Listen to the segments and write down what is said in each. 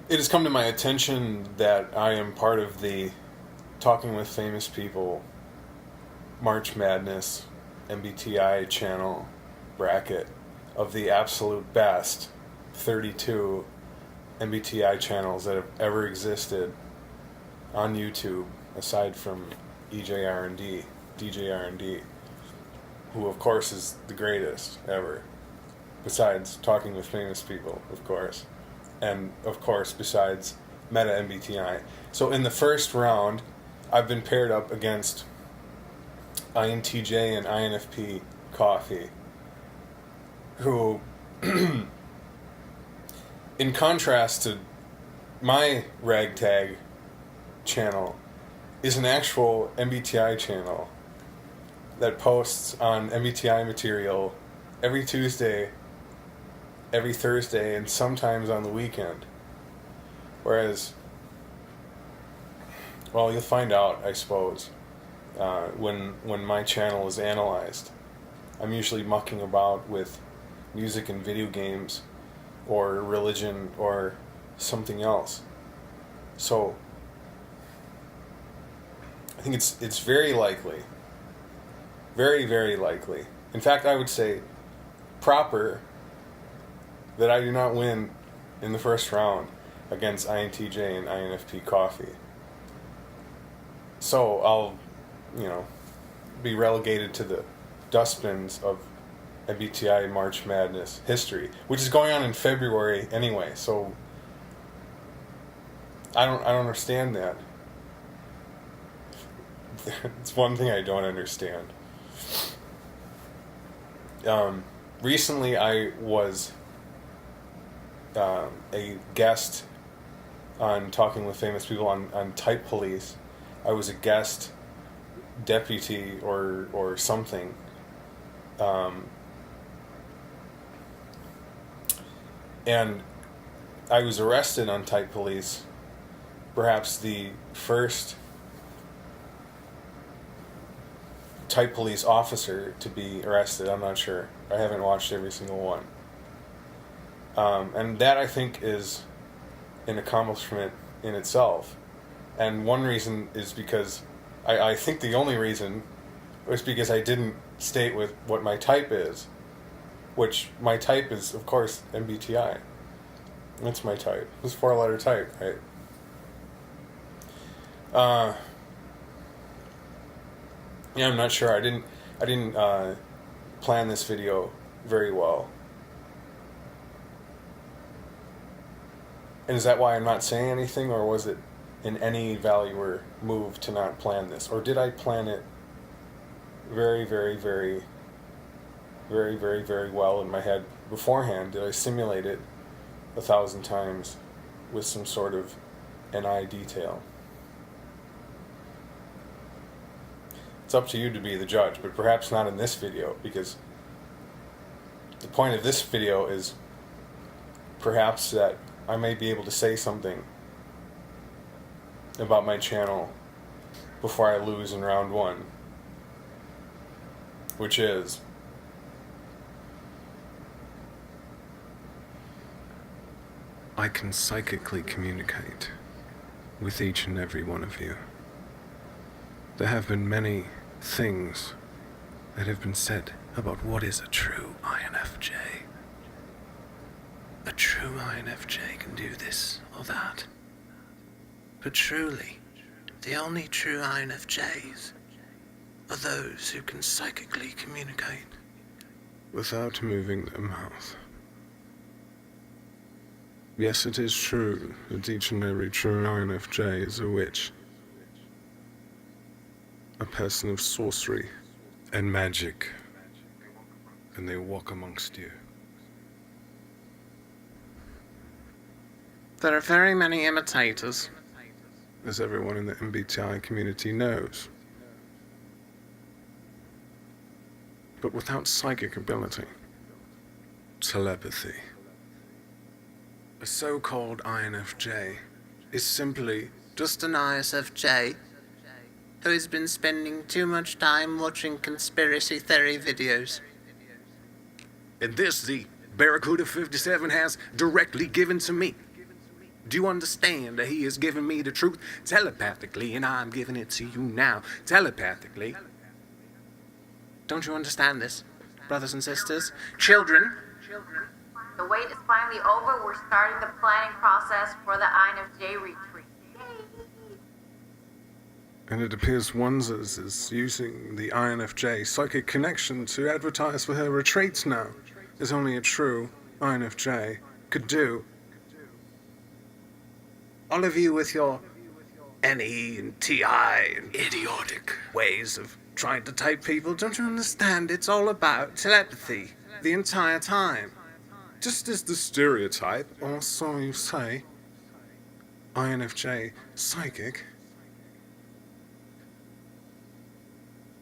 It has come to my attention that I am part of the Talking with Famous People March Madness MBTI channel bracket of the absolute best 32 MBTI channels that have ever existed on YouTube, aside from ejarendee, djarendee, who of course is the greatest ever, besides Talking with Famous People, of course, and of course besides Meta MBTI. So in the first round, I've been paired up against INTJ and INFP Coffee, who, in contrast to my ragtag channel, is an actual MBTI channel that posts on MBTI material every Tuesday, every Thursday, and sometimes on the weekend. Whereas, well, you'll find out, I suppose, when my channel is analyzed. I'm usually mucking about with music and video games, or religion, or something else. So I think it's very likely, very, very likely, in fact I would say proper, that I do not win in the first round against INTJ and INFP Coffee. So I'll, be relegated to the dustbins of MBTI March Madness history, which is going on in February anyway. So I don't understand that. It's one thing I don't understand. Recently, I was a guest on Talking with Famous People on Typepolice. I was a guest deputy or something. And I was arrested on Typepolice, perhaps the first typepolice officer to be arrested. I'm not sure. I haven't watched every single one. And that, I think, is an accomplishment in itself. And one reason is because, I think the only reason was because I didn't state with what my type is, which my type is, of course, MBTI. That's my type. It's a 4-letter type, right? Yeah, I'm not sure. I didn't plan this video very well. And is that why I'm not saying anything, or was it in any valuer move to not plan this? Or did I plan it very, very, very, very, very, very well in my head beforehand? Did I simulate it 1,000 times with some sort of NI detail? It's up to you to be the judge, but perhaps not in this video, because the point of this video is perhaps that I may be able to say something about my channel before I lose in round 1, which is I can psychically communicate with each and every one of you. There have been many things that have been said about what is a true INFJ. A true INFJ can do this or that. But truly, the only true INFJs are those who can psychically communicate without moving their mouth. Yes, it is true that each and every true INFJ is a witch, a person of sorcery and magic, and they walk amongst you. There are very many imitators, as everyone in the MBTI community knows. But without psychic ability, telepathy. A so-called INFJ is simply just an ISFJ who has been spending too much time watching conspiracy theory videos. And this the Barracuda 57 has directly given to me. Do you understand that he has given me the truth telepathically, and I'm giving it to you now telepathically? Don't you understand this, brothers and sisters? Children? The wait is finally over. We're starting the planning process for the INFJ retreat. And it appears wenzes is using the INFJ psychic connection to advertise for her retreats now, as only a true INFJ could do. All of you with your NE and TI and idiotic ways of trying to type people, don't you understand? It's all about telepathy the entire time. Just as the stereotype, or so you say, INFJ psychic,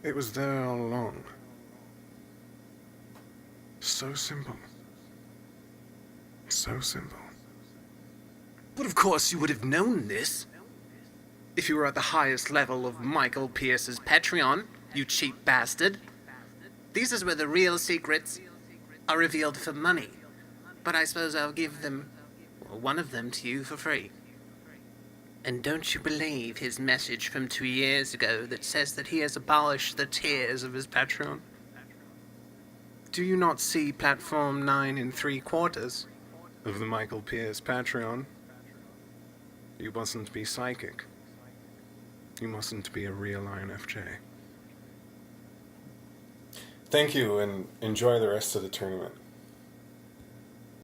it was there all along. So simple. So simple. But of course you would have known this if you were at the highest level of Michael Pierce's Patreon, you cheap bastard. These is where the real secrets are revealed for money. But I suppose I'll give them, one of them, to you for free. And don't you believe his message from 2 years ago that says that he has abolished the tiers of his Patreon? Do you not see platform 9 3/4 of the Michael Pierce Patreon? You mustn't be psychic. You mustn't be a real INFJ. Thank you, and enjoy the rest of the tournament.